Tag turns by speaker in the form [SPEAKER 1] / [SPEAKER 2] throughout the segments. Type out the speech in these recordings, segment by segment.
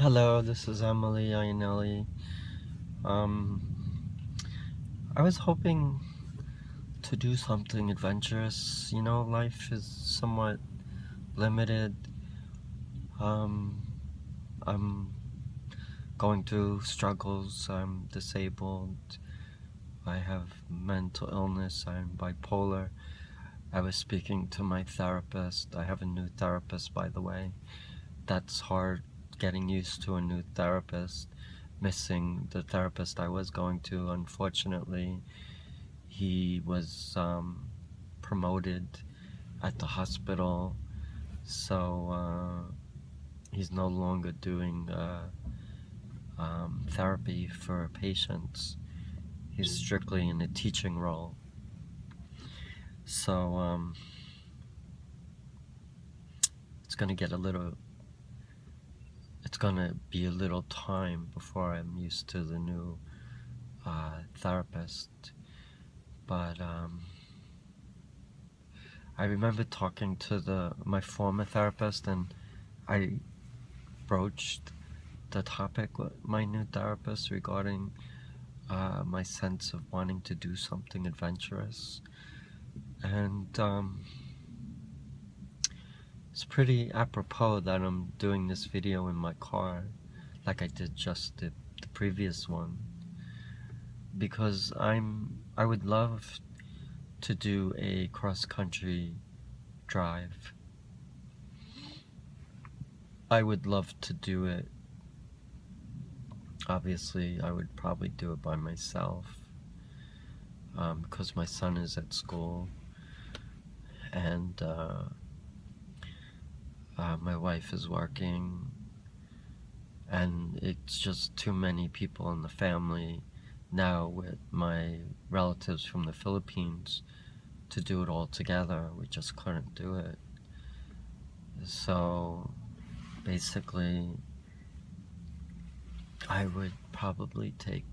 [SPEAKER 1] Hello, this is Iannielli. Um, I was hoping to do something adventurous. You know, life is somewhat limited. Um, I'm going through struggles. I'm disabled. I have mental illness. I'm bipolar. I was speaking to my therapist. I have a new therapist, by the way. That's hard, getting used to a new therapist. Missing the therapist I was going to, unfortunately. He was promoted at the hospital, so he's no longer doing therapy for patients. He's strictly in a teaching role. So it's gonna be a little time before I'm used to the new therapist. But I remember talking to my former therapist, and I broached the topic with my new therapist regarding my sense of wanting to do something adventurous. And it's pretty apropos that I'm doing this video in my car, like I did just the previous one, because I would love to do a cross-country drive. I would love to do it. Obviously, I would probably do it by myself, because my son is at school, and my wife is working, and it's just too many people in the family now with my relatives from the Philippines to do it all together. We just couldn't do it. So basically, I would probably take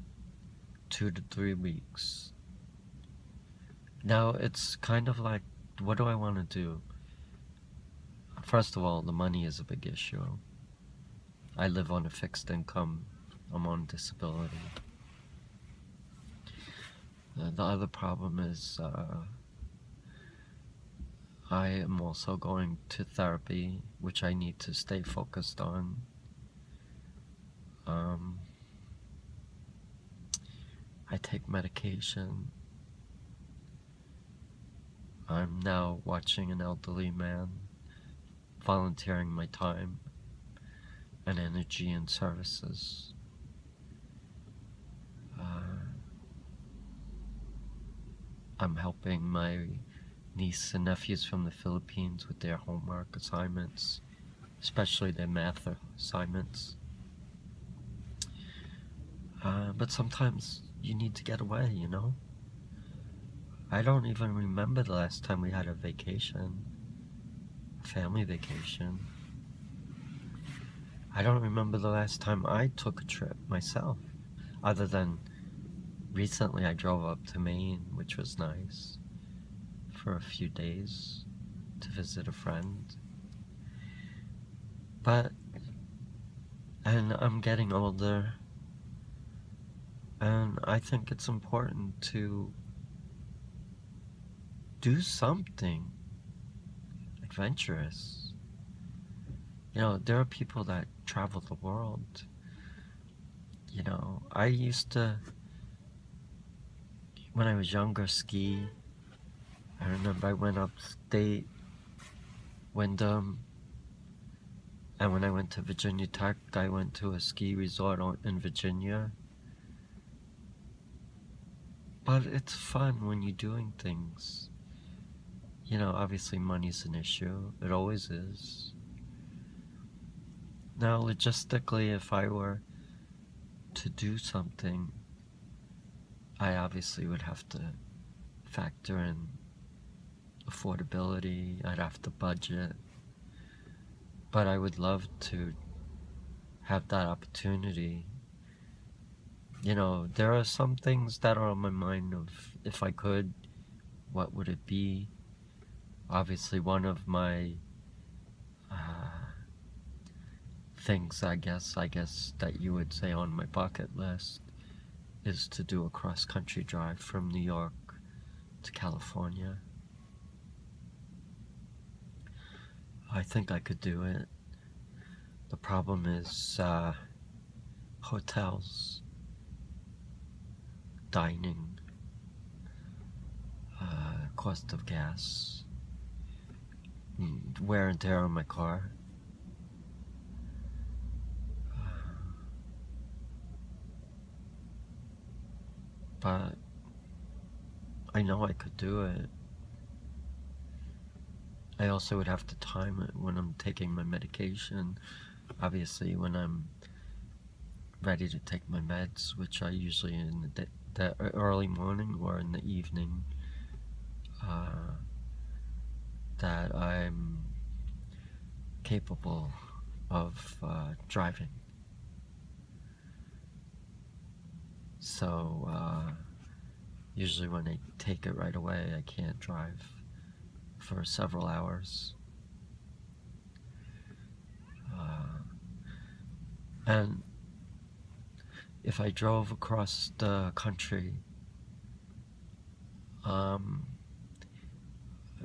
[SPEAKER 1] 2 to 3 weeks. Now, it's kind of like, what do I want to do? First of all, the money is a big issue. I live on a fixed income. I'm on disability. The other problem is I am also going to therapy, which I need to stay focused on. I take medication. I'm now watching an elderly man, volunteering my time and energy and services. I'm helping my niece and nephews from the Philippines with their homework assignments, especially their math assignments. But sometimes you need to get away, you know? I don't even remember the last time we had a vacation, a family vacation. I don't remember the last time I took a trip myself, other than recently I drove up to Maine, which was nice, for a few days to visit a friend. And I'm getting older, and I think it's important to do something adventurous. You know, there are people that travel the world. You know, I used to, when I was younger, ski. I remember I went upstate, Wyndham, and when I went to Virginia Tech, I went to a ski resort in Virginia. But it's fun when you're doing things. You know, obviously money's an issue. It always is. Now, logistically, if I were to do something, I obviously would have to factor in affordability. I'd have to budget. But I would love to have that opportunity. You know, there are some things that are on my mind of, if I could, what would it be? Obviously, one of my things I guess that you would say on my bucket list is to do a cross-country drive from New York to California. I think I could do it. The problem is hotels, dining, cost of gas, wear and tear on my car. But I know I could do it. I also would have to time it when I'm taking my medication. Obviously, when I'm ready to take my meds, which I usually in the early morning or in the evening, that I'm capable of driving. So usually when I take it right away, I can't drive for several hours. And if I drove across the country,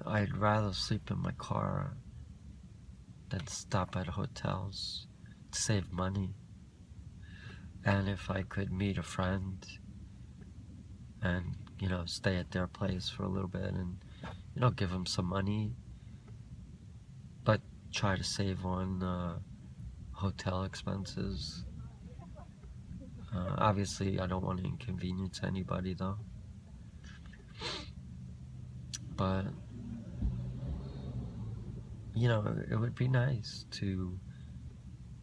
[SPEAKER 1] I'd rather sleep in my car than stop at hotels to save money. And if I could meet a friend and, stay at their place for a little bit and, give them some money, but try to save on hotel expenses. Obviously, I don't want to inconvenience anybody though. But, it would be nice to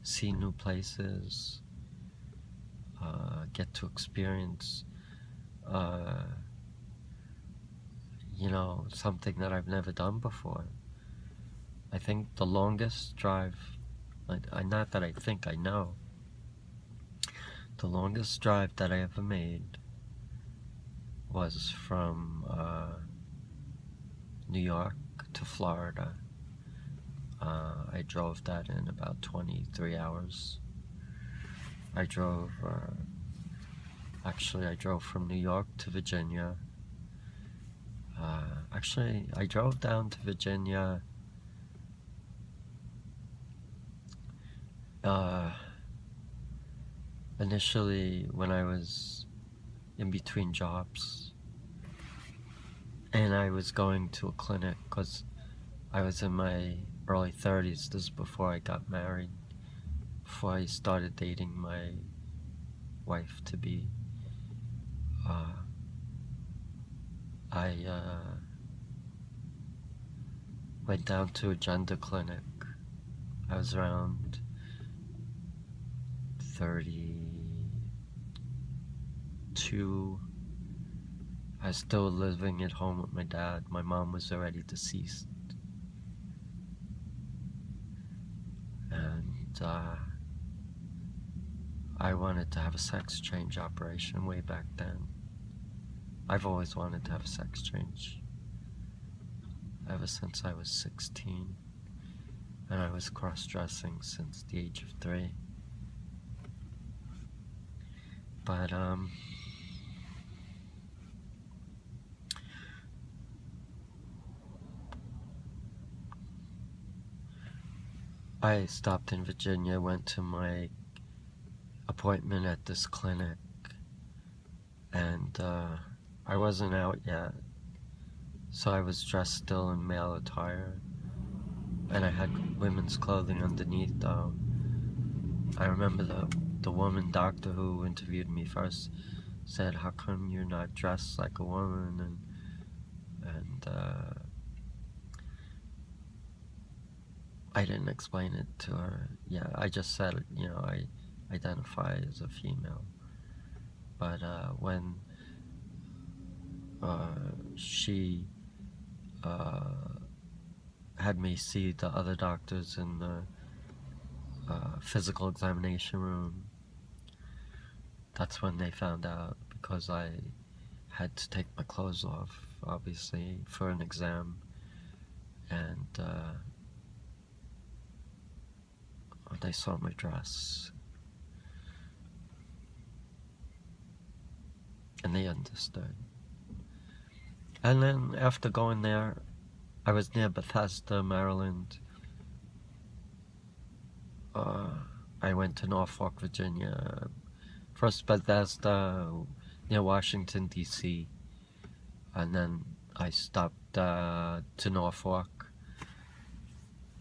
[SPEAKER 1] see new places, get to experience, something that I've never done before. I think the longest drive, not that I think, I know, the longest drive that I ever made was from New York to Florida. I drove that in about 23 hours. I drove from New York to Virginia. I drove down to Virginia initially when I was in between jobs, and I was going to a clinic because I was in my early 30s. This is before I got married, before I started dating my wife-to-be. I went down to a gender clinic. I was around 32. I was still living at home with my dad. My mom was already deceased. And I wanted to have a sex change operation way back then. I've always wanted to have a sex change ever since I was 16, and I was cross-dressing since the age of 3. But I stopped in Virginia, went to my appointment at this clinic, and I wasn't out yet, so I was dressed still in male attire, and I had women's clothing underneath though. I remember the woman doctor who interviewed me first said, "How come you're not dressed like a woman?" And I didn't explain it to her. Yeah, I just said, I identify as a female. But when she had me see the other doctors in the physical examination room, that's when they found out, because I had to take my clothes off, obviously, for an exam. And when they saw my dress. And they understood. And then after going there, I was near Bethesda, Maryland. I went to Norfolk, Virginia. First Bethesda, near Washington, D.C. And then I stopped to Norfolk.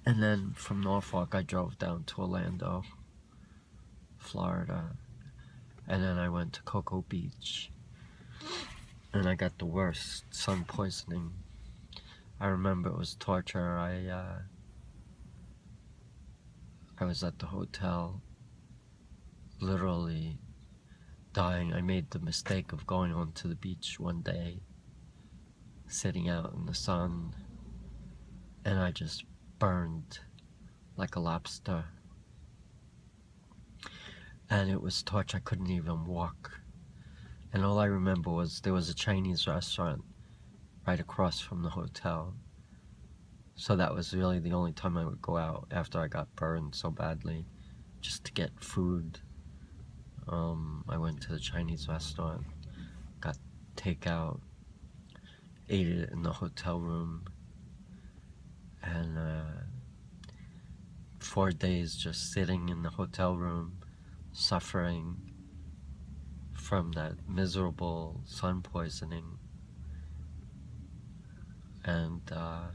[SPEAKER 1] And then from Norfolk, I drove down to Orlando, Florida. And then I went to Cocoa Beach. And I got the worst sun poisoning. I remember it was torture. I was at the hotel, literally dying. I made the mistake of going onto the beach one day, sitting out in the sun, and I just burned like a lobster. And it was torture. I couldn't even walk. And all I remember was there was a Chinese restaurant right across from the hotel. So that was really the only time I would go out after I got burned so badly, just to get food. I went to the Chinese restaurant, got takeout, ate it in the hotel room, and 4 days just sitting in the hotel room, suffering from that miserable sun poisoning. And I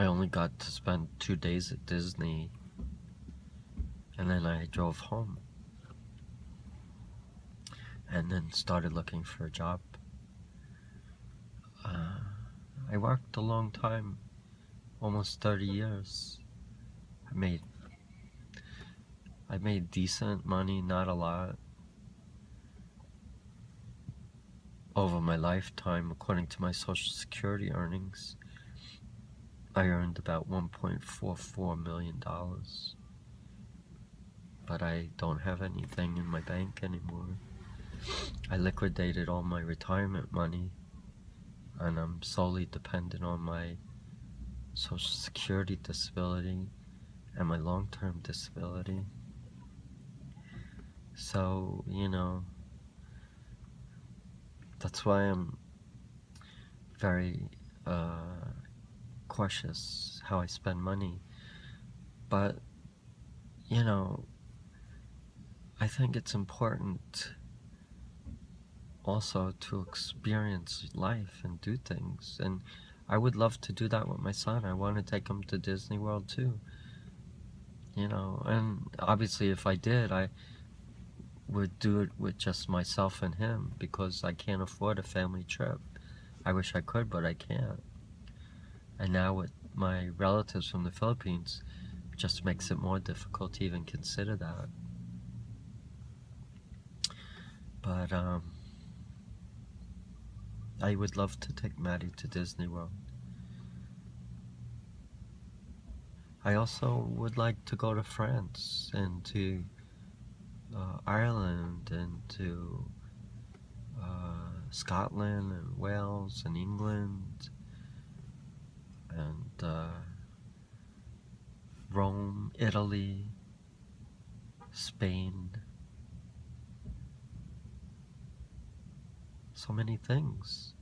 [SPEAKER 1] only got to spend 2 days at Disney, and then I drove home and then started looking for a job. I worked a long time, almost 30 years. I made decent money, not a lot. Over my lifetime, according to my Social Security earnings, I earned about $1.44 million. But I don't have anything in my bank anymore. I liquidated all my retirement money, and I'm solely dependent on my Social Security disability and my long-term disability. So, that's why I'm very cautious how I spend money. But, I think it's important also to experience life and do things. And I would love to do that with my son. I want to take him to Disney World too. And obviously if I did, I would do it with just myself and him, because I can't afford a family trip. I wish I could, but I can't. And now with my relatives from the Philippines, it just makes it more difficult to even consider that. But I would love to take Maddie to Disney World. I also would like to go to France and to Ireland and to Scotland and Wales and England and Rome, Italy, Spain. So many things.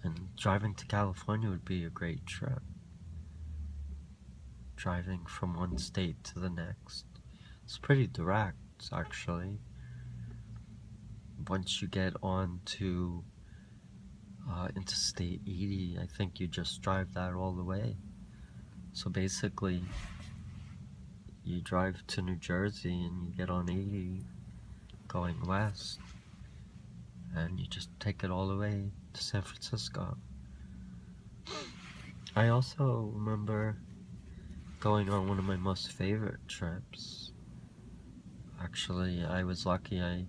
[SPEAKER 1] And driving to California would be a great trip. Driving from one state to the next. It's pretty direct, actually. Once you get on to Interstate 80, I think you just drive that all the way. So basically, you drive to New Jersey and you get on 80 going west, and you just take it all the way to San Francisco. I also remember going on one of my most favorite trips. Actually, I was lucky. I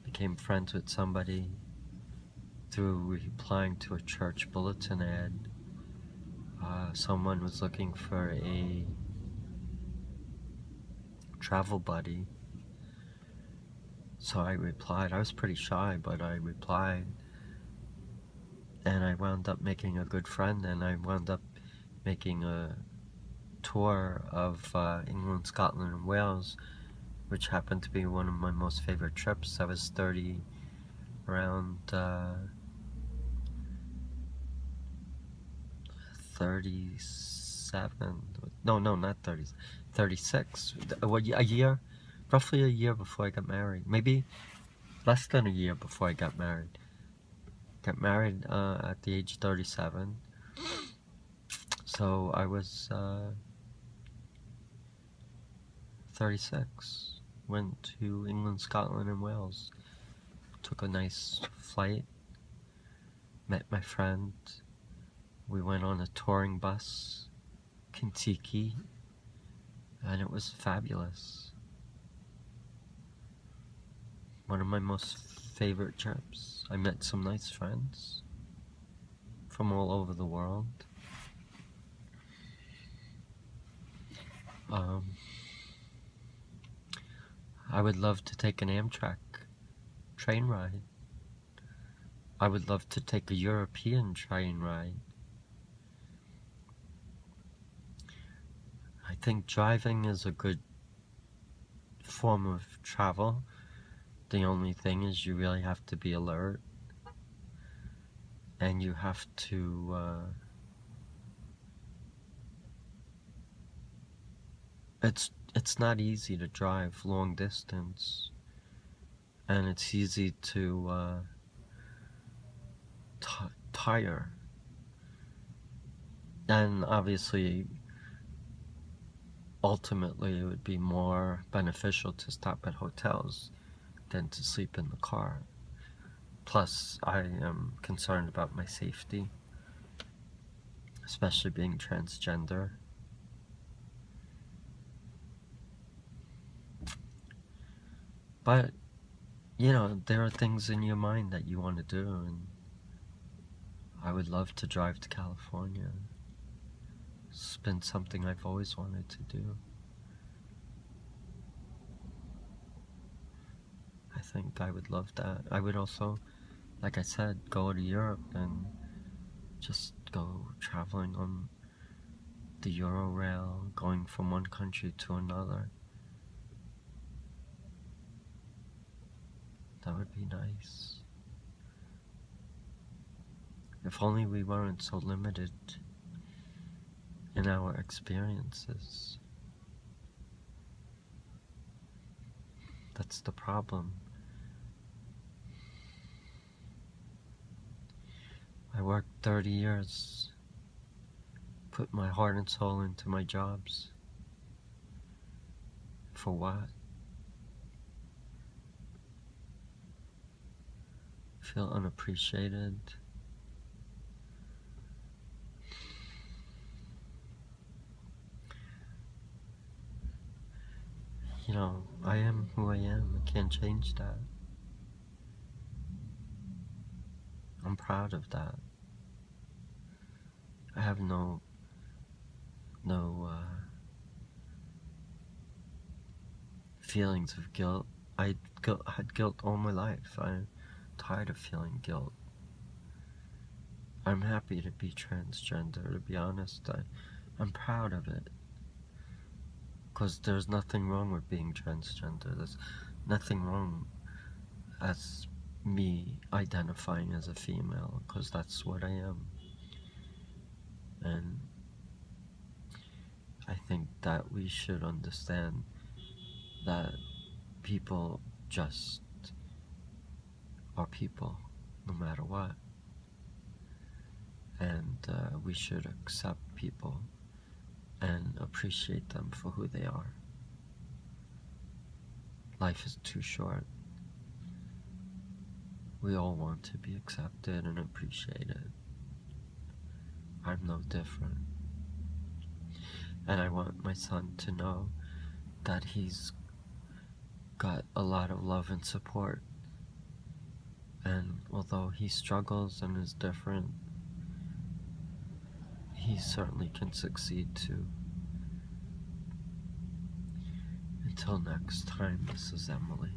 [SPEAKER 1] became friends with somebody through replying to a church bulletin ad. Someone was looking for a travel buddy. So I replied. I was pretty shy, but I replied. And I wound up making a good friend, and I wound up making a tour of England, Scotland, and Wales, which happened to be one of my most favorite trips. I was around 37. No, not 30. 36. A year, roughly a year before I got married. Maybe less than a year before I got married. Got married at the age of 37. So I was 36. Went to England, Scotland, and Wales. Took a nice flight. Met my friend. We went on a touring bus, Kentucky, and it was fabulous. One of my most favorite trips. I met some nice friends from all over the world. I would love to take an Amtrak train ride. I would love to take a European train ride. I think driving is a good form of travel. The only thing is you really have to be alert, and you have to it's not easy to drive long distance, and it's easy to tire. And obviously, ultimately, it would be more beneficial to stop at hotels than to sleep in the car. Plus, I am concerned about my safety, especially being transgender. But, you know, there are things in your mind that you want to do, and I would love to drive to California. It's been something I've always wanted to do. I think I would love that. I would also, like I said, go to Europe and just go traveling on the Eurorail, going from one country to another. That would be nice. If only we weren't so limited in our experiences. That's the problem. I worked 30 years, put my heart and soul into my jobs. For what? Feel unappreciated. You know, I am who I am. I can't change that. I'm proud of that. I have no feelings of guilt. I had guilt all my life. I'm tired of feeling guilt. I'm happy to be transgender, to be honest. I'm proud of it. Because there's nothing wrong with being transgender. There's nothing wrong as me identifying as a female, because that's what I am. And I think that we should understand that people just are people, no matter what. And we should accept people and appreciate them for who they are. Life is too short. We all want to be accepted and appreciated. I'm no different. And I want my son to know that he's got a lot of love and support. And although he struggles and is different, he certainly can succeed too. Until next time, this is Emily.